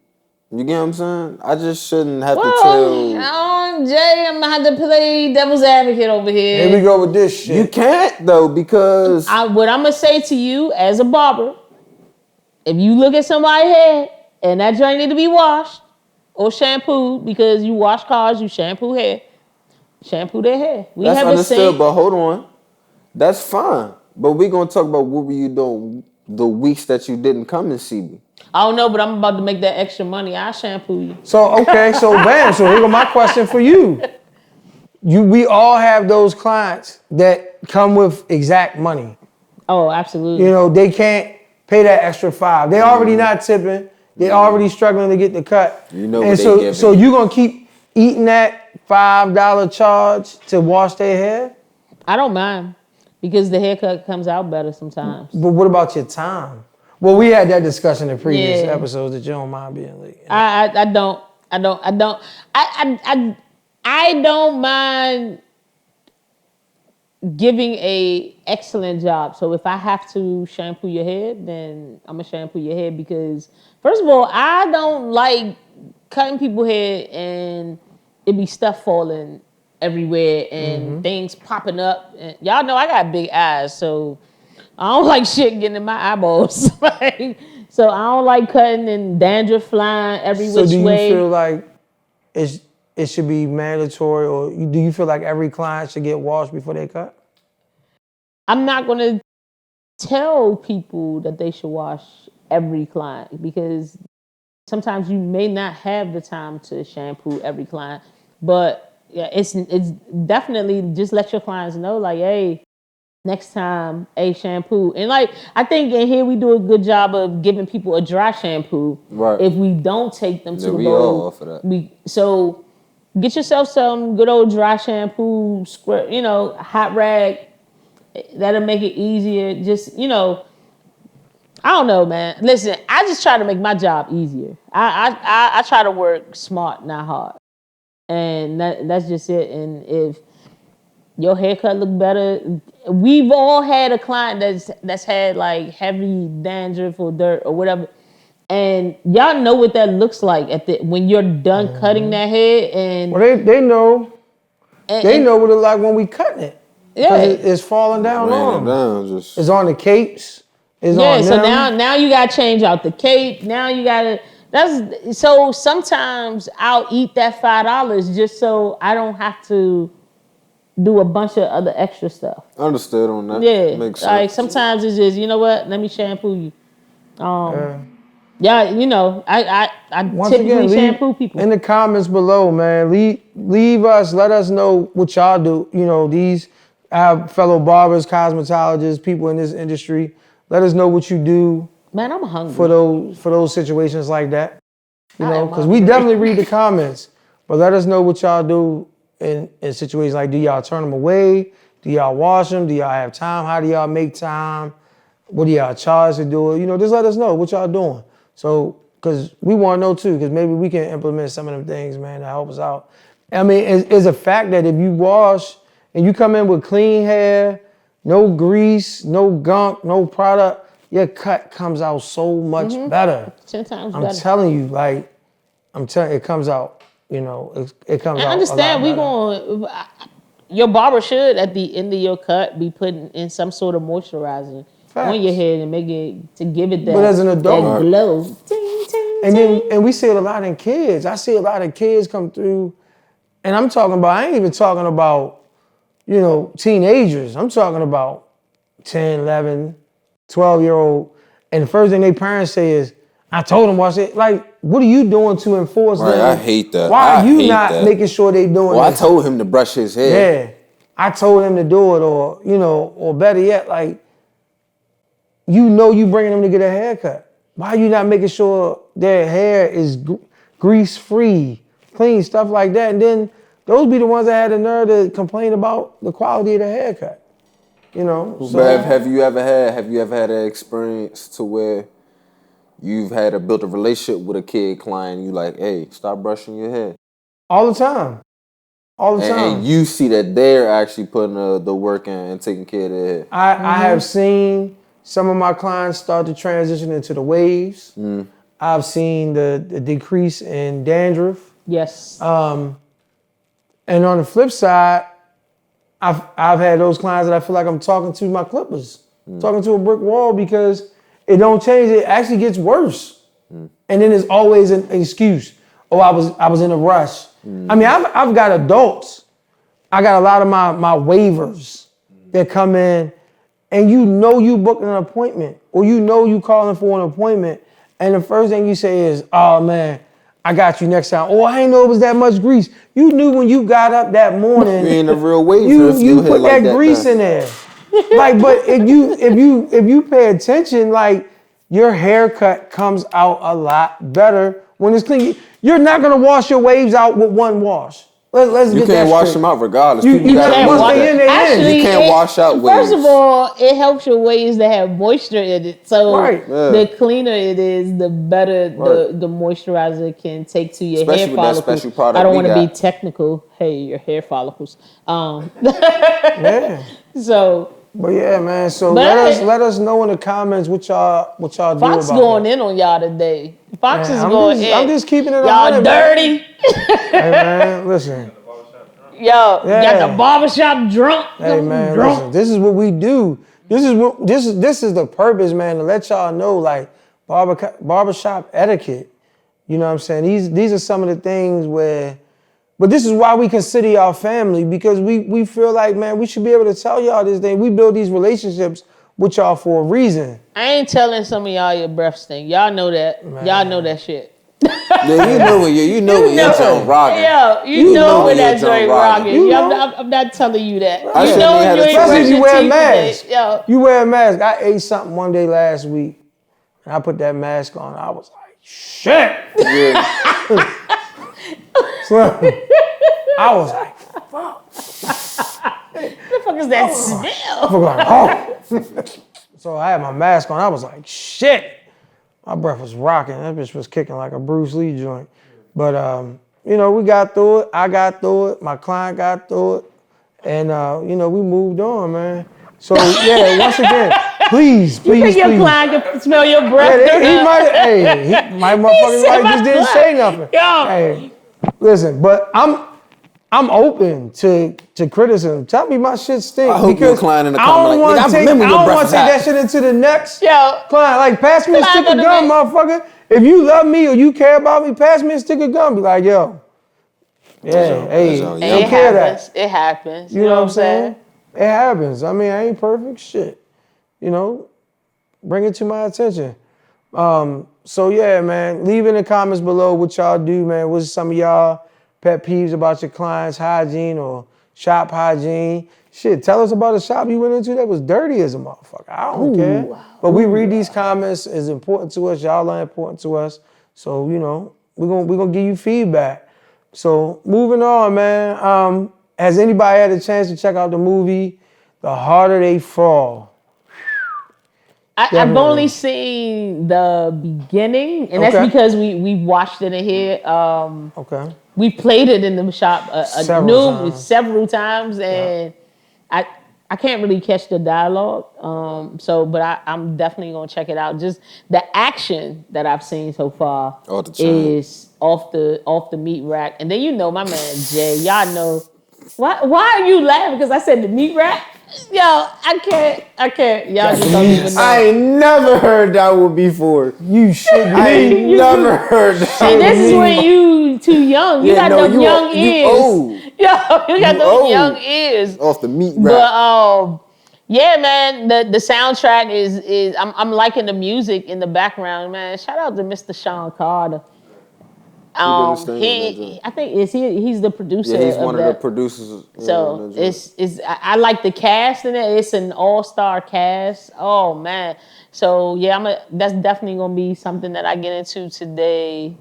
you get what I'm saying? I just shouldn't have to tell. Jay, I'm gonna have to play devil's advocate over here. Here we go with this shit. You can't though, because what I'm gonna say to you as a barber, if you look at somebody's hair and that joint need to be washed or shampooed, because you wash cars, you shampoo hair, shampoo their hair. that's understood, but hold on. That's fine. But we're gonna talk about what were you doing the weeks that you didn't come and see me. I don't know, but I'm about to make that extra money. I'll shampoo you. So bam. So here go my question for you. We all have those clients that come with exact money. Oh, absolutely. They can't pay that extra $5. They already not tipping. They already struggling to get the cut. So you gonna keep eating that $5 charge to wash their hair? I don't mind, because the haircut comes out better sometimes. But what about your time? Well, we had that discussion in previous episodes that you don't mind being late. I don't mind giving a excellent job. So if I have to shampoo your hair, then I'm gonna shampoo your hair, because first of all, I don't like cutting people's hair and it be stuff falling everywhere and things popping up. And y'all know I got big eyes, so I don't like shit getting in my eyeballs. So I don't like cutting and dandruff flying every which way. So do you feel like it should be mandatory, or do you feel like every client should get washed before they cut? I'm not going to tell people that they should wash every client, because sometimes you may not have the time to shampoo every client. But yeah, it's definitely just let your clients know, like, hey, next time, shampoo. And I think in here we do a good job of giving people a dry shampoo. Right. If we don't take them to the we bowl. all offer that. So get yourself some good old dry shampoo, hot rag. That'll make it easier. Just, I don't know, man. Listen, I just try to make my job easier. I try to work smart, not hard. And that's just it. And if your haircut look better, we've all had a client that's had like heavy dandruff or dirt or whatever. And y'all know what that looks like when you're done cutting that hair. And well, they know. They know what it like when we cutting it. Yeah, it's falling down on them. It's on the capes. It's on so them. now you gotta change out the cape. Now you gotta. So sometimes I'll eat that $5 just so I don't have to do a bunch of other extra stuff. Understood on that. Yeah, makes sense. Like sometimes it's just, you know what? Let me shampoo you. Yeah, I typically shampoo people. In the comments below, man, leave us. Let us know what y'all do. These our fellow barbers, cosmetologists, people in this industry. Let us know what you do. Man, I'm hungry for those situations like that. Because we definitely read the comments, but let us know what y'all do in situations like, do y'all turn them away? Do y'all wash them? Do y'all have time? How do y'all make time? What do y'all charge to do it? Just let us know what y'all doing. So, because we want to know too, because maybe we can implement some of them things, man, to help us out. I mean, it's a fact that if you wash and you come in with clean hair, no grease, no gunk, no product, your cut comes out so much better. 10 times better. I'm telling you, it comes out, it comes out. I understand your barber should, at the end of your cut, be putting in some sort of moisturizer on your head and make it, to give it that, but as an adult, that glow. Ting, ting, and we see it a lot in kids. I see a lot of kids come through, and I ain't even talking about, teenagers. I'm talking about 10, 11, 12-year-old, and the first thing their parents say is, I told them wash it. Like, what are you doing to enforce that? I hate that. Why are you not making sure they doing I told him to brush his hair. Yeah. I told him to do it, or or better yet, like, you bringing them to get a haircut. Why are you not making sure their hair is grease free, clean, stuff like that? And then those be the ones that had the nerve to complain about the quality of the haircut. So, But have you ever had an experience to where you've built a relationship with a kid client? You like, hey, stop brushing your hair. all the time. And you see that they're actually putting the work in and taking care of their hair. I have seen some of my clients start to transition into the waves. I've seen the decrease in dandruff. Yes. And on the flip side, I've had those clients that I feel like I'm talking to my clippers, talking to a brick wall, because it don't change. It actually gets worse. And then there's always an excuse. Oh, I was in a rush. I mean, I've got adults. I got a lot of my waivers that come in, and you booking an appointment, or you calling for an appointment, and the first thing you say is, oh man, I got you next time. Oh, I didn't know it was that much grease. You knew when you got up that morning. You ain't a real waiver. You put like that grease in there. Like, but if you pay attention, like, your haircut comes out a lot better when it's clean. You're not gonna wash your waves out with one wash. Let's you get that can't wash straight. them out regardless. You can't once wash they in. You can't wash out waves. First of all, it helps your waves to have moisture in it. So the cleaner it is, the better the moisturizer can take to your Especially hair with follicles. that special product I don't we want to be got. technical. Hey, your hair follicles. Yeah. So. But yeah, man. So let us know in the comments what y'all do about Fox going in on y'all today. Fox is going in. I'm just keeping it y'all 100, dirty. Hey man, listen. Yo, got the barbershop drunk. Hey man, listen. This is what we do. This is the purpose, man, to let y'all know, like, barbershop etiquette. You know what I'm saying? These are some of the things where. But this is why we consider y'all family, because we feel like, man, we should be able to tell y'all this thing. We build these relationships with y'all for a reason. I ain't telling some of y'all your breath stink. Y'all know that. Man. Y'all know that shit. Yeah, you know when you're John rocking. Yeah, you know when that joint rocking. I'm not telling you that. I you know when you ain't especially if you wear a teeth mask. Yo. You wear a mask. I ate something one day last week, and I put that mask on. I was like, shit. Yeah. I was like, fuck. What the fuck is that smell? I was like, oh. So I had my mask on. I was like, shit. My breath was rocking. That bitch was kicking like a Bruce Lee joint. But, we got through it. I got through it. My client got through it. And, we moved on, man. So, yeah, once again, please. You think your client can smell your breath? Yeah, he might motherfucking just didn't say nothing. Yo. Hey, listen, but I'm open to criticism. Tell me my shit stinks. I hope your client in the comment like, I don't want to take that shit into the next client. Like, pass me a stick of gum, motherfucker. If you love me or you care about me, pass me a stick of gum. Be like, yo. Yeah, hey, it happens. It happens. You know what I'm saying? It happens. I mean, I ain't perfect. Shit. Bring it to my attention. So yeah, man, leave in the comments below what y'all do, man. What's some of y'all pet peeves about your clients' hygiene or shop hygiene? Shit, tell us about a shop you went into that was dirty as a motherfucker. I don't care. But we read these comments. It's important to us. Y'all are important to us. So, we're gonna give you feedback. So moving on, man. Has anybody had a chance to check out the movie The Harder They Fall? I've only seen the beginning, and that's because we watched it in here. Okay. We played it in the shop several times, and I can't really catch the dialogue. But I'm definitely gonna check it out. Just the action that I've seen so far is off the meat rack, and then my man Jay. Y'all know why are you laughing? Because I said the meat rack. Yo, I can't. Y'all just don't even know. I ain't never heard that one before. You shit. I ain't never heard that. See, this is when you too young. You got those young ears. You old. Yo, you got those young ears. Off the meat rack. But yeah, man, the soundtrack is I'm liking the music in the background, man. Shout out to Mr. Sean Carter. I think he's the producer. Yeah, he's of one that. of the producers. So I like the cast in it. It's an all-star cast. Oh man. So yeah, that's definitely gonna be something that I get into today.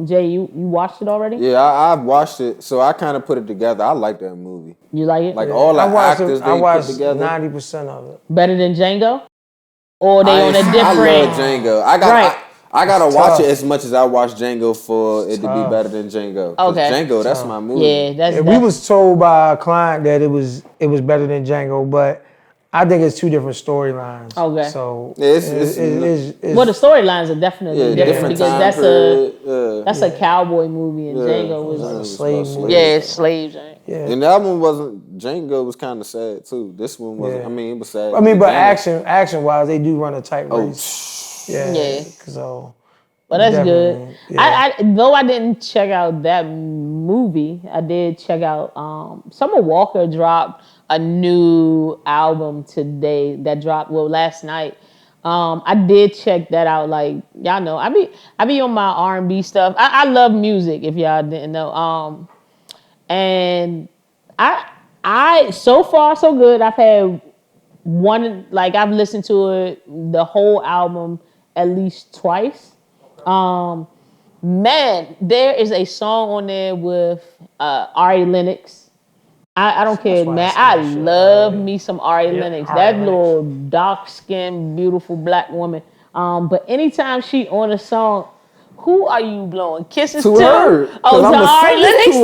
Jay, you watched it already? Yeah, I've watched it, so I kind of put it together. I like that movie. You like it? Like all the actors I they watched put together. 90% of it. Better than Django? Or they on a different? I love Django. I gotta It's watch tough. it as much as I watched Django for it to be tough. better than Django. 'Cause Okay. Django, that's my movie. Yeah, that's We was told by a client that it was better than Django, but I think it's two different storylines. Okay. So It's well, the storylines are definitely different because time that's period. that's a cowboy movie and Django was a slave movie. it's slaves. Right? yeah. And that one wasn't. Django was kind of sad too. This one wasn't. Yeah. I mean, it was sad. I mean, but Django- action wise, they do run a tight Oh, race. Yeah. Yeah. So. Well, that's good. Definitely, yeah. I though I didn't check out that movie, I did check out. Summer Walker dropped a new album today that dropped last night. I did check that out. Like y'all know, I be on my R&B stuff. I love music. If y'all didn't know, and I so far so good. I've had I've listened to it the whole album at least twice. Man, there is a song on there with Ari Lennox. I don't care, man. I love me some Ari Lennox. That little dark-skinned, beautiful black woman. But anytime she on a song, who are you blowing kisses to? her. Oh, to Ari Lennox.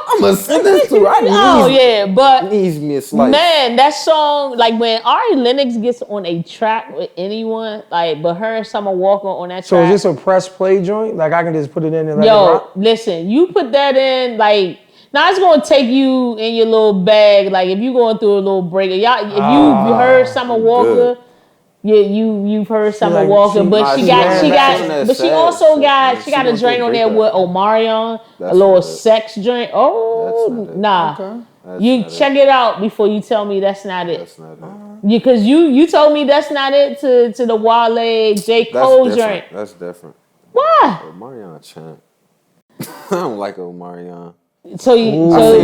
I'm gonna send this to her. But needs me a slice. man, that song, like when Ari Lennox gets on a track with anyone, but her and Summer Walker on that So track. is this a press play joint? Like I can just put it in and let it rock? Listen, you put that in, now it's gonna take you in your little bag. Like if you going through a little break, if you heard Summer Walker, you've heard Summer Walker, but she also got a joint on there with Omarion, a little sex joint. Oh nah. Okay. You check it out before you tell me that's not it. That's not it. Because you told me that's not it to the Wale J. Cole joint. That's different. Why? Omarion champ. I don't like Omarion. So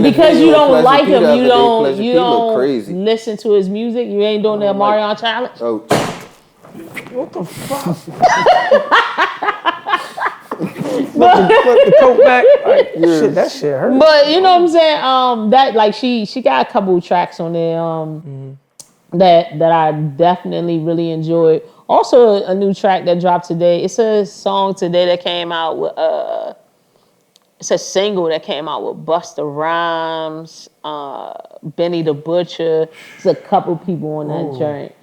because you don't like him, you don't crazy. listen to his music. You ain't doing the Omarion challenge. Oh. What the fuck? Flip the coat back. Shit, that shit hurt. But you know what I'm saying? That she got a couple tracks on there that I definitely really enjoyed. Also a new track that dropped today. It's a song today that came out with it's a single that came out with Busta Rhymes, Benny the Butcher. There's a couple people on that joint.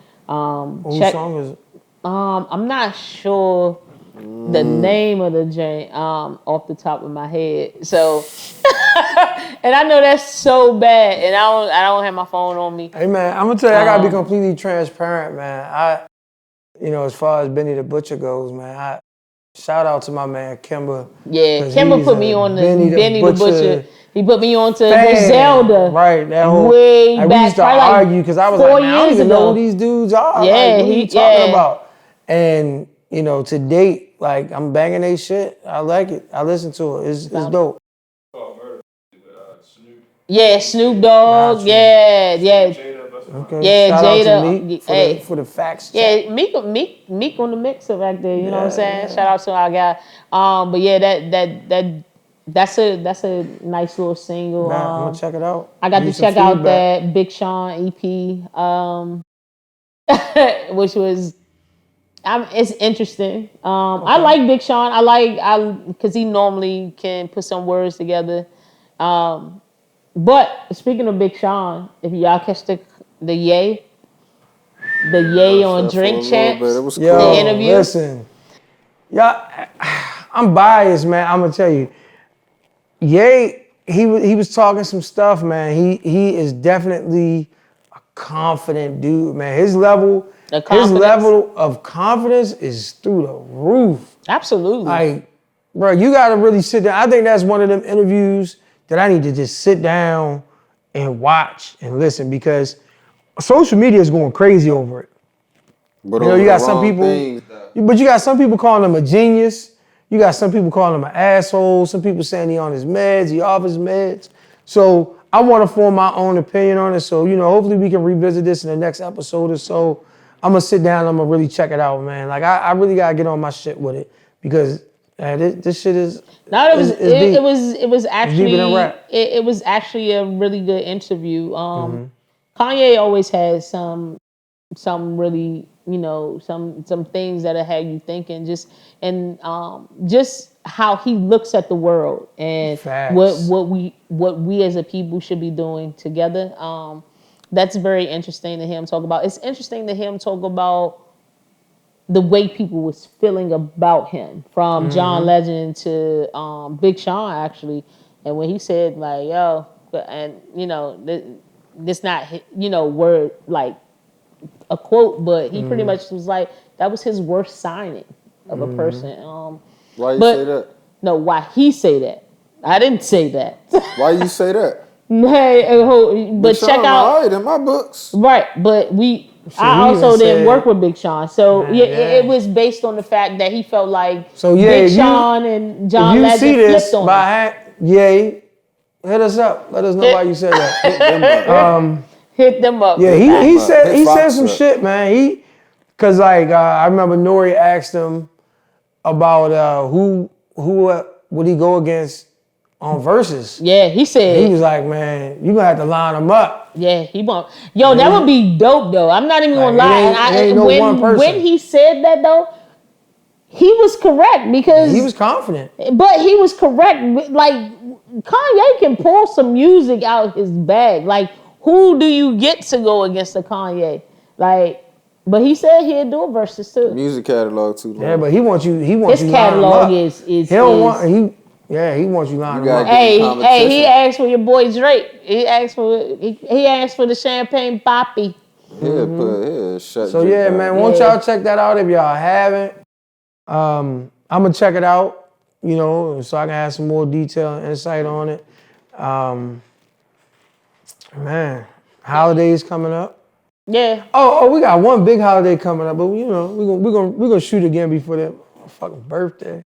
Whose song is it? I'm not sure the name of the joint off the top of my head. So, and I know that's so bad, and I don't have my phone on me. Hey man, I'm gonna tell you, I gotta be completely transparent, man. As far as Benny the Butcher goes, man, shout out to my man Kimber. Yeah, Kimber put me on the Benny the Butcher. He put me on to Griselda. Right, that whole way back. We used to argue because I was like, man, I don't even know who these dudes are. Yeah, like, what are you talking about? And to date, like I'm banging they shit. I like it. I listen to it. It's dope. Yeah, Snoop Dogg. Yeah. Okay. Shout Jada. Out to Meek for the facts. Yeah, Meek on the mixer back there. You know what I'm saying? Shout out to our guy. But yeah, that's a nice little single. Man, I'm gonna check it out. I got to check out that Big Sean EP, which was. It's interesting. I like Big Sean. Because he normally can put some words together. But speaking of Big Sean, if y'all catch the Ye on Drink Champs, the interview. Listen, y'all, I'm biased, man. I'm gonna tell you, Ye, he was talking some stuff, man. He is definitely a confident dude, man. His level of confidence is through the roof. Absolutely. Like, bro, you gotta really sit down. I think that's one of them interviews that I need to just sit down and watch and listen because social media is going crazy over it. But you got some people, but you got some people calling him a genius. You got some people calling him an asshole. Some people saying he on his meds, he off his meds. So I want to form my own opinion on it. So, hopefully we can revisit this in the next episode or so. I'm going to sit down and I'm going to really check it out, man. Like, I really got to get on my shit with it because this shit is No, it was is deep. it was actually deeper than rap. it was actually a really good interview. Kanye always has some really, some things that have you thinking, just how he looks at the world and Facts. what we as a people should be doing together. That's very interesting to him talk about. It's interesting to him talk about the way people was feeling about him, from John Legend to Big Sean, actually. And when he said, like, yo, and, this not, word, like, a quote, but he pretty much was like, that was his worst signing of a person. Why you say that? No, why he say that? I didn't say that. Why you say that? Hey, but Sean, check out. all right, in my books. Right, but I also didn't work with Big Sean, so it was based on the fact that he felt like Big Sean and John Legend flipped on him. Hit us up. Let us know why you said that. Hit them up. Yeah, he said some shit, man. Cause like I remember Nori asked him about who would he go against on Versus. Yeah, he said he was like, man, you gonna have to line them up. Yeah, he won't. Yo, that would be dope though. I'm not even gonna lie. When he said that though, he was correct because he was confident. But he was correct. Like Kanye can pull some music out his bag. Like, who do you get to go against a Kanye? Like, but he said he'd do a Versus too. Music catalog too. Yeah, but he wants you. His catalog is. He don't want. He wants you lining up. Hey, he asked for your boy Drake. He asked for the Champagne Papi. Shut. So yeah, man, won't y'all check that out if y'all haven't? I'm gonna check it out, so I can have some more detail and insight on it. Man, holidays coming up. Yeah. Oh, we got one big holiday coming up, but we're gonna shoot again before that fucking birthday.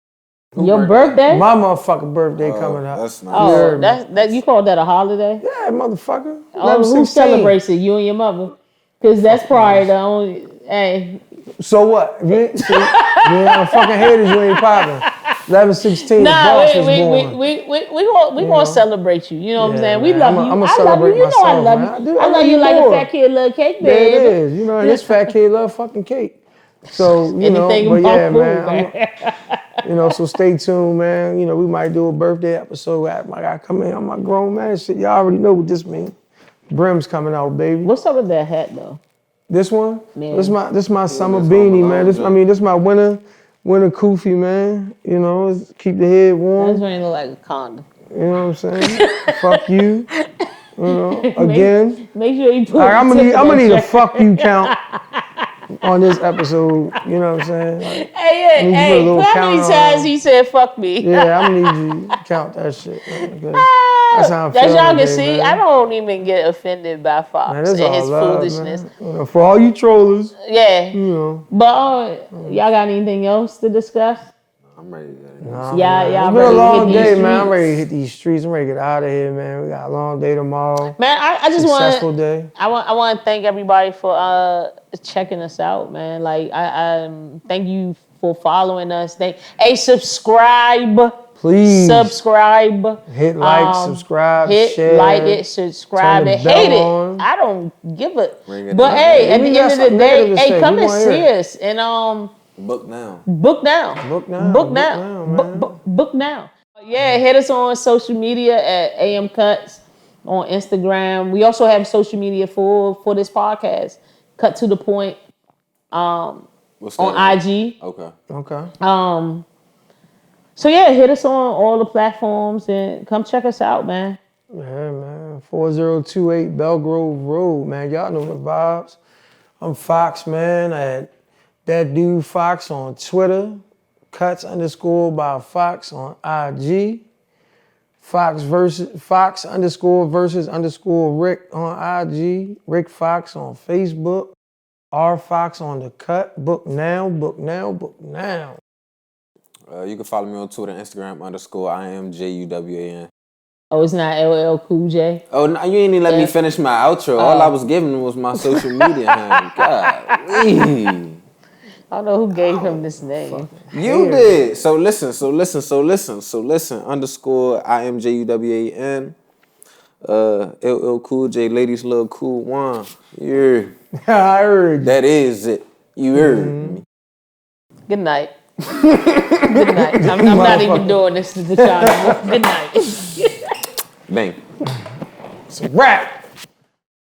Your birthday? My motherfucking birthday coming up. That's nice. Oh, that you call that a holiday? Yeah, motherfucker. Oh, who celebrates it? You and your mother? Because that's probably the only. Hey. So what? If you ain't fucking haters, you ain't popping. 11/16. Nah, we gonna celebrate you. You know what I'm saying? We love you. I'm gonna I love you. You know myself, I love you. I love you like a fat kid love cake, baby. Yeah, it is. This fat kid love fucking cake. So but yeah, man. So stay tuned, man. We might do a birthday episode. I gotta come in on my grown man shit. Y'all already know what this means. Brim's coming out, baby. What's up with that hat though? This one? Man. This my summer beanie, man. This my winter kufi, man. Keep the head warm. That's really look like a condom. You know what I'm saying? Fuck you. Again. Make sure you put. I'm gonna need a fuck you count on this episode. You know what I'm saying? Like, hey, how many times he said "fuck me"? Yeah, I'm gonna need you to count that shit. That's how I'm feeling. As y'all can today, see, man. I don't even get offended by Fox and his foolishness. Man. For all you trollers. Yeah. But y'all got anything else to discuss? I'm ready to get it. Y'all it's been a long day, man. I'm ready to hit these streets. I'm ready to get out of here, man. We got a long day tomorrow. Man, I just want successful day. I want to thank everybody for checking us out, man. Like I thank you for following us. Subscribe. Please subscribe. Hit like, subscribe, share. Like it, subscribe, and hate it. I don't give a. But hey, at the end of the day, come and see us and Book now. Book now. Yeah, hit us on social media at AM Cuts on Instagram. We also have social media for this podcast. Cut to the point. On IG. Okay. So yeah, hit us on all the platforms and come check us out, man. Yeah, man. 4028 Belgrove Road, man. Y'all know the vibes. I'm Fox, man. I had that dude Fox on Twitter. Cuts_by Fox on IG. Fox versus Rick on IG. Rick Fox on Facebook. R Fox on the Cut. Book now. You can follow me on Twitter, Instagram _IamJUWAN. Oh, it's not LL Cool J? Oh, no, you ain't even let me finish my outro. All I was giving was my social media handle. God. I don't know who gave him this name. You did. So listen. _IamJUWAN. LL Cool J, ladies love cool wine. Yeah. I heard you. That is it. You heard me. Good night. Good night. I'm not even doing this to the child. Good night. Bang. It's a wrap.